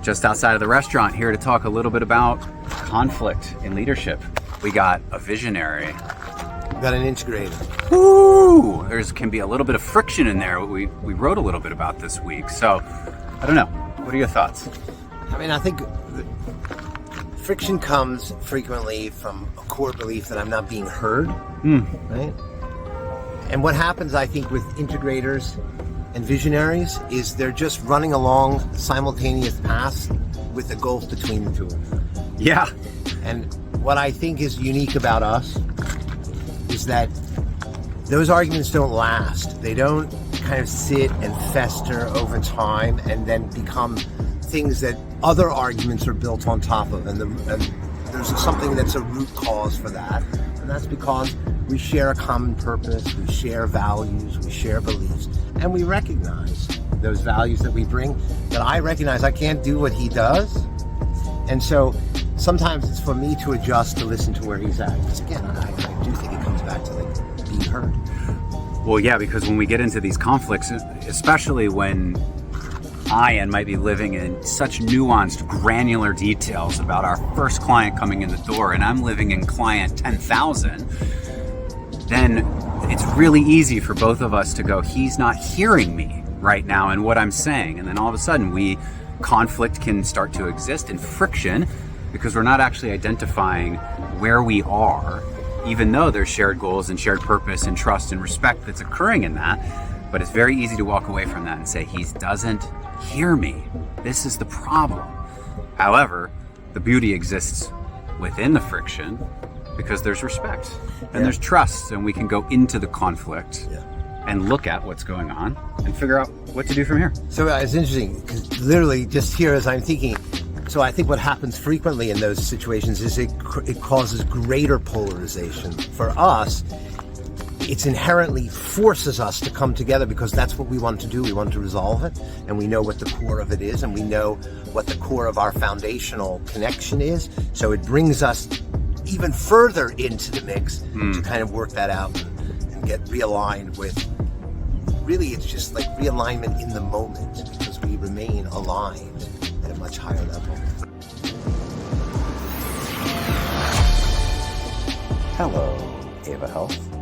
just outside of the restaurant here to talk a little bit about conflict in leadership. We got a visionary. We got an integrator. Woo! There can be a little bit of friction in there. We wrote a little bit about this week. So, I don't know. What are your thoughts? I mean, I think friction comes frequently from a core belief that I'm not being heard, right? And what happens, I think, with integrators and visionaries is they're just running along simultaneous paths with a gulf between the two of them. Yeah. And what I think is unique about us is that those arguments don't last. They don't kind of sit and fester over time and then become things that other arguments are built on top of. And there's something that's a root cause for that. And that's because we share a common purpose, we share values, we share beliefs, and we recognize those values that we bring, that I recognize I can't do what he does. And so sometimes it's for me to adjust to listen to where he's at. Because again, I do think it comes back to like being heard. Well, yeah, because when we get into these conflicts, especially when I might be living in such nuanced, granular details about our first client coming in the door, and I'm living in client 10,000, then it's really easy for both of us to go, he's not hearing me right now and what I'm saying. And then all of a sudden conflict can start to exist and friction because we're not actually identifying where we are, even though there's shared goals and shared purpose and trust and respect that's occurring in that. But it's very easy to walk away from that and say, he doesn't hear me. This is the problem. However, the beauty exists within the friction because there's respect and there's trust, and we can go into the conflict and look at what's going on and figure out what to do from here. So it's interesting because literally just here as I'm thinking, so I think what happens frequently in those situations is it causes greater polarization. For us, it inherently forces us to come together because that's what we want to do. We want to resolve it, and we know what the core of it is, and we know what the core of our foundational connection is. So it brings us even further into the mix to kind of work that out and get realigned with, really it's just like realignment in the moment because we remain aligned at a much higher level. Hello, Ava Health.